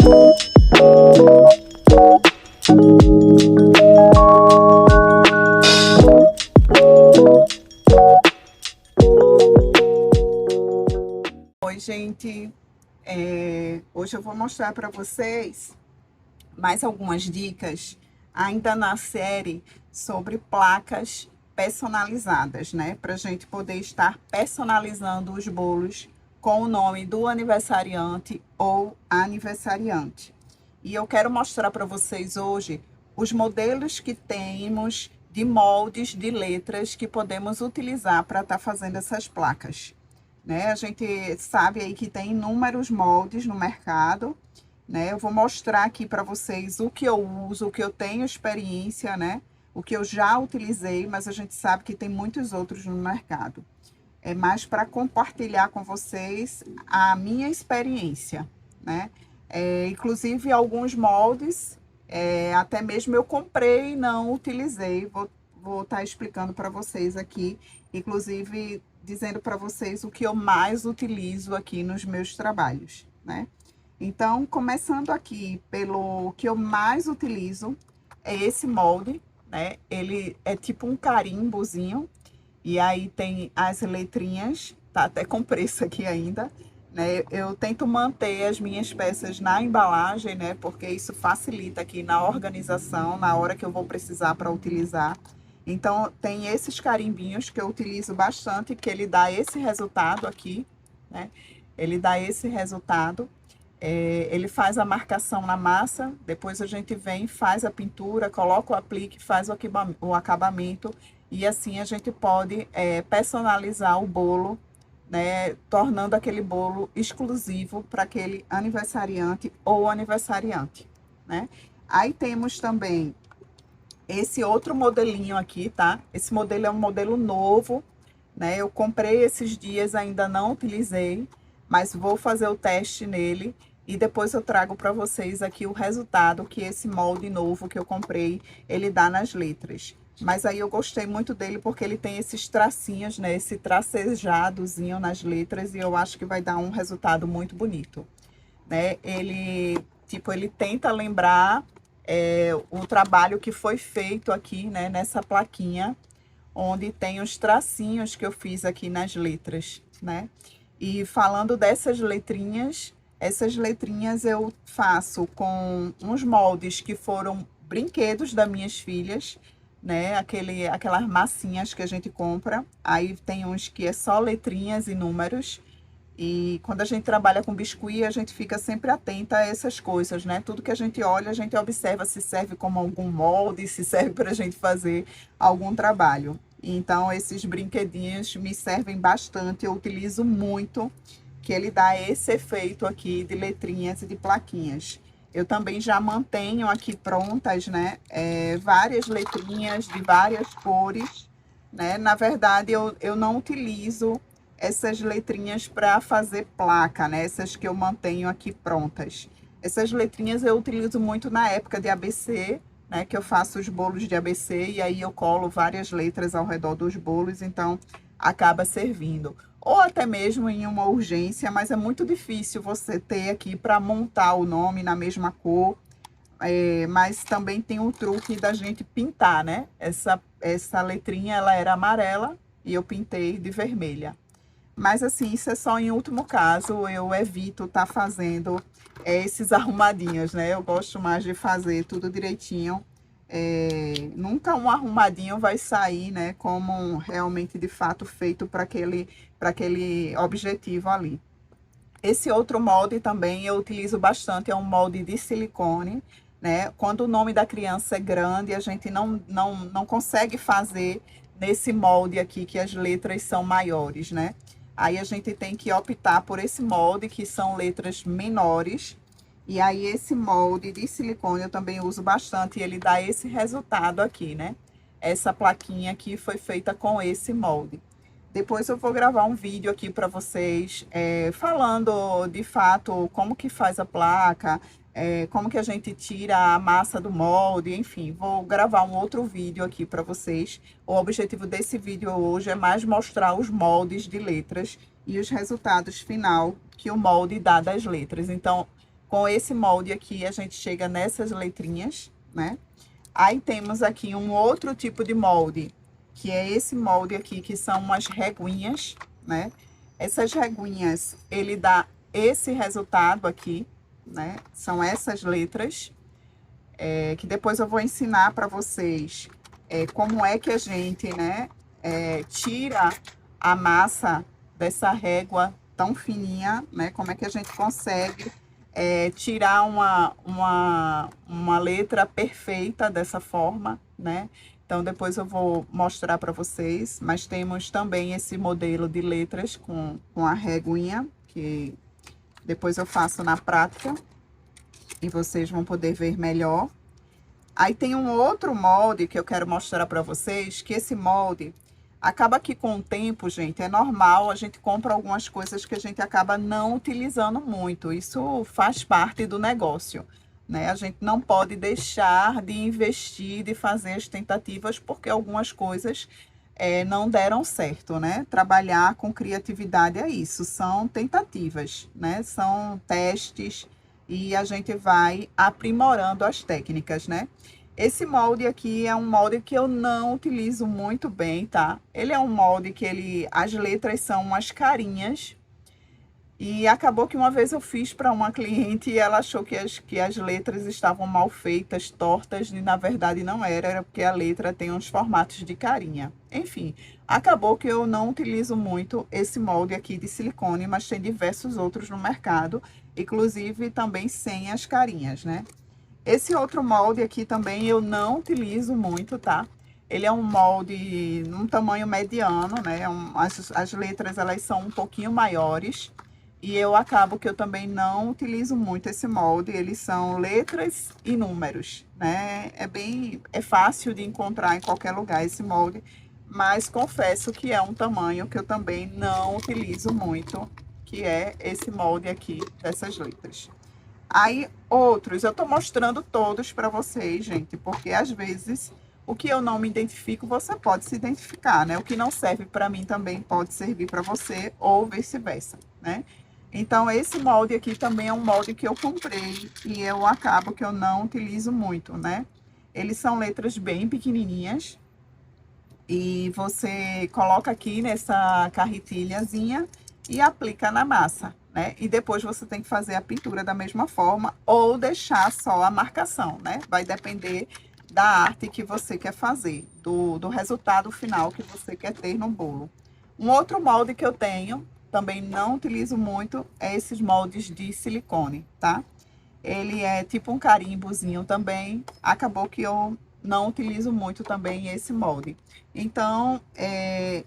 Oi, gente. Hoje eu vou mostrar para vocês mais algumas dicas, ainda na série sobre placas personalizadas, né? Para a gente poder estar personalizando os bolos com o nome do aniversariante ou aniversariante. E eu quero mostrar para vocês hoje os modelos que temos de moldes de letras que podemos utilizar para estar fazendo essas placas, né? A gente sabe aí que tem inúmeros moldes no mercado, né? Eu vou mostrar aqui para vocês o que eu uso, o que eu tenho experiência, né? O que eu já utilizei, mas a gente sabe que tem muitos outros no mercado. É mais para compartilhar com vocês a minha experiência, né? Inclusive alguns moldes, até mesmo eu comprei e não utilizei. Vou estar explicando para vocês aqui, inclusive dizendo para vocês o que eu mais utilizo aqui nos meus trabalhos, né? Então, começando aqui pelo que eu mais utilizo, é esse molde, né? Ele é tipo um carimbozinho, e aí tem as letrinhas, tá até com preço aqui ainda, né? Eu tento manter as minhas peças na embalagem, né? Porque isso facilita aqui na organização, na hora que eu vou precisar para utilizar. Então, tem esses carimbinhos que eu utilizo bastante, que ele dá esse resultado aqui, né? Ele dá esse resultado. Ele faz a marcação na massa, depois a gente vem, faz a pintura, coloca o aplique, faz o acabamento, e assim a gente pode personalizar o bolo, né, tornando aquele bolo exclusivo para aquele aniversariante ou aniversariante, né? Aí temos também esse outro modelinho aqui, tá? Esse modelo é um modelo novo, né? Eu comprei esses dias, ainda não utilizei, mas vou fazer o teste nele e depois eu trago para vocês aqui o resultado que esse molde novo que eu comprei, ele dá nas letras. Mas aí eu gostei muito dele porque ele tem esses tracinhos, né? Esse tracejadozinho nas letras, e eu acho que vai dar um resultado muito bonito, né? Ele tenta lembrar o trabalho que foi feito aqui, né? Nessa plaquinha, onde tem os tracinhos que eu fiz aqui nas letras, né? E falando dessas letrinhas, essas letrinhas eu faço com uns moldes que foram brinquedos das minhas filhas, né? Aquelas massinhas que a gente compra. Aí tem uns que é só letrinhas e números. E quando a gente trabalha com biscuit, a gente fica sempre atenta a essas coisas, né? Tudo que a gente olha, a gente observa se serve como algum molde, se serve para a gente fazer algum trabalho. Então, esses brinquedinhos me servem bastante, eu utilizo muito, que ele dá esse efeito aqui de letrinhas e de plaquinhas. Eu também já mantenho aqui prontas, né? Várias letrinhas de várias cores, né? Na verdade, eu não utilizo essas letrinhas para fazer placa, né? Essas que eu mantenho aqui prontas. Essas letrinhas eu utilizo muito na época de ABC, né? Que eu faço os bolos de ABC e aí eu colo várias letras ao redor dos bolos, então acaba servindo. Ou até mesmo em uma urgência, mas é muito difícil você ter aqui para montar o nome na mesma cor. Mas também tem o truque da gente pintar, né? Essa letrinha, ela era amarela e eu pintei de vermelha. Mas assim, isso é só em último caso, eu evito estar fazendo esses arrumadinhos, né? Eu gosto mais de fazer tudo direitinho. Nunca um arrumadinho vai sair, né? Como realmente, de fato, feito para aquele objetivo ali. Esse outro molde também eu utilizo bastante, é um molde de silicone, né? Quando o nome da criança é grande, a gente não consegue fazer nesse molde aqui, que as letras são maiores, né? Aí a gente tem que optar por esse molde, que são letras menores. E aí esse molde de silicone eu também uso bastante, e ele dá esse resultado aqui, né? Essa plaquinha aqui foi feita com esse molde. Depois eu vou gravar um vídeo aqui para vocês, falando de fato como que faz a placa, como que a gente tira a massa do molde, enfim, vou gravar um outro vídeo aqui para vocês. O objetivo desse vídeo hoje é mais mostrar os moldes de letras e os resultados final que o molde dá das letras. Então, Com esse molde aqui, a gente chega nessas letrinhas, né? Aí temos aqui um outro tipo de molde, que é esse molde aqui, que são umas reguinhas, né? Essas reguinhas, ele dá esse resultado aqui, né? São essas letras, que depois eu vou ensinar para vocês como é que a gente, né, tira a massa dessa régua tão fininha, né? Como é que a gente consegue tirar uma letra perfeita dessa forma, né? Então, depois eu vou mostrar para vocês, mas temos também esse modelo de letras com a reguinha, que depois eu faço na prática e vocês vão poder ver melhor. Aí tem um outro molde que eu quero mostrar para vocês, que esse molde acaba que com o tempo, gente, é normal, a gente compra algumas coisas que a gente acaba não utilizando muito. Isso faz parte do negócio, né? A gente não pode deixar de investir, de fazer as tentativas, porque algumas coisas não deram certo, né? Trabalhar com criatividade é isso, são tentativas, né? São testes e a gente vai aprimorando as técnicas, né? Esse molde aqui é um molde que eu não utilizo muito bem, tá? Ele é um molde que as letras são umas carinhas. E acabou que uma vez eu fiz para uma cliente e ela achou que as letras estavam mal feitas, tortas, e na verdade não era porque a letra tem uns formatos de carinha. Enfim, acabou que eu não utilizo muito esse molde aqui de silicone, mas tem diversos outros no mercado, inclusive também sem as carinhas, né? Esse outro molde aqui também eu não utilizo muito, tá? Ele é um molde num tamanho mediano, né? As letras, elas são um pouquinho maiores. E eu acabo que eu também não utilizo muito esse molde. Eles são letras e números, né? É fácil de encontrar em qualquer lugar esse molde. Mas confesso que é um tamanho que eu também não utilizo muito, que é esse molde aqui dessas letras. Aí, outros, eu tô mostrando todos para vocês, gente, porque às vezes o que eu não me identifico, você pode se identificar, né? O que não serve para mim também pode servir para você ou vice-versa, né? Então, esse molde aqui também é um molde que eu comprei e eu acabo que eu não utilizo muito, né? Eles são letras bem pequenininhas e você coloca aqui nessa carretilhazinha e aplica na massa, né? E depois você tem que fazer a pintura da mesma forma ou deixar só a marcação, né? Vai depender da arte que você quer fazer, do resultado final que você quer ter no bolo. Um outro molde que eu tenho, também não utilizo muito, é esses moldes de silicone, tá? Ele é tipo um carimbozinho também. Acabou que eu não utilizo muito também esse molde. Então,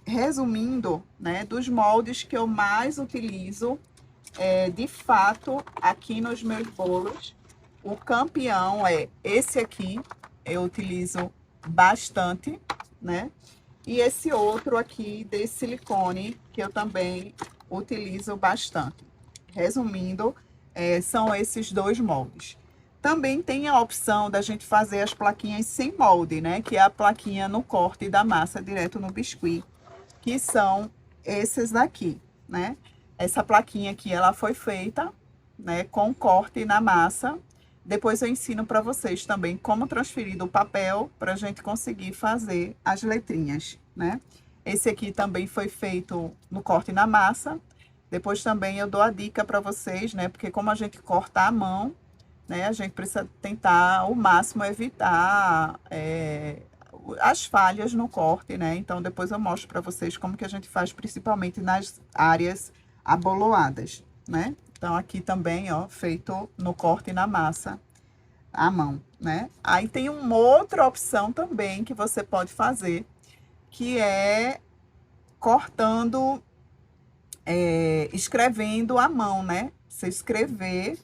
resumindo, né, dos moldes que eu mais utilizo, de fato, aqui nos meus bolos, o campeão é esse aqui, eu utilizo bastante, né? E esse outro aqui de silicone, que eu também utilizo bastante. Resumindo, são esses dois moldes. Também tem a opção da gente fazer as plaquinhas sem molde, né? Que é a plaquinha no corte da massa direto no biscuit, que são esses daqui, né? Essa plaquinha aqui, ela foi feita, né, com corte na massa. Depois eu ensino para vocês também como transferir do papel para a gente conseguir fazer as letrinhas, né? Esse aqui também foi feito no corte na massa. Depois também eu dou a dica para vocês, né? Porque como a gente corta à mão, né? A gente precisa tentar ao máximo evitar as falhas no corte, né? Então depois eu mostro para vocês como que a gente faz, principalmente nas áreas aboloadas, né? Então aqui também, ó, feito no corte na massa à mão, né? Aí tem uma outra opção também que você pode fazer, que é cortando, escrevendo à mão, né? Você escrever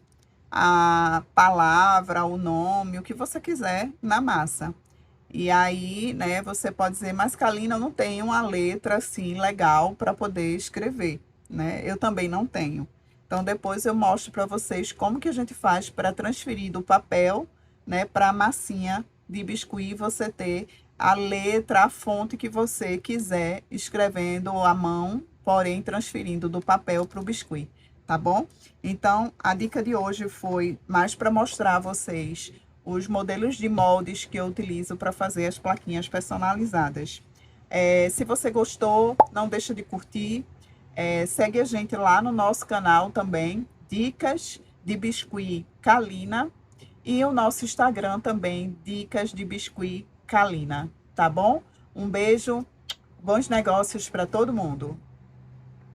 a palavra, o nome, o que você quiser na massa. E aí, né, você pode dizer, mas Kalina, eu não tenho uma letra assim legal para poder escrever, né? Eu também não tenho. Então, depois eu mostro para vocês como que a gente faz para transferir do papel, né, para a massinha de biscuit, você ter a letra, a fonte que você quiser escrevendo à mão, porém transferindo do papel para o biscuit, tá? tá bom? Então, a dica de hoje foi mais para mostrar a vocês os modelos de moldes que eu utilizo para fazer as plaquinhas personalizadas. Se você gostou, não deixa de curtir. Segue a gente lá no nosso canal também, Dicas de Biscuit Kalina. E o nosso Instagram também, Dicas de Biscuit Kalina, tá bom? Um beijo, bons negócios para todo mundo.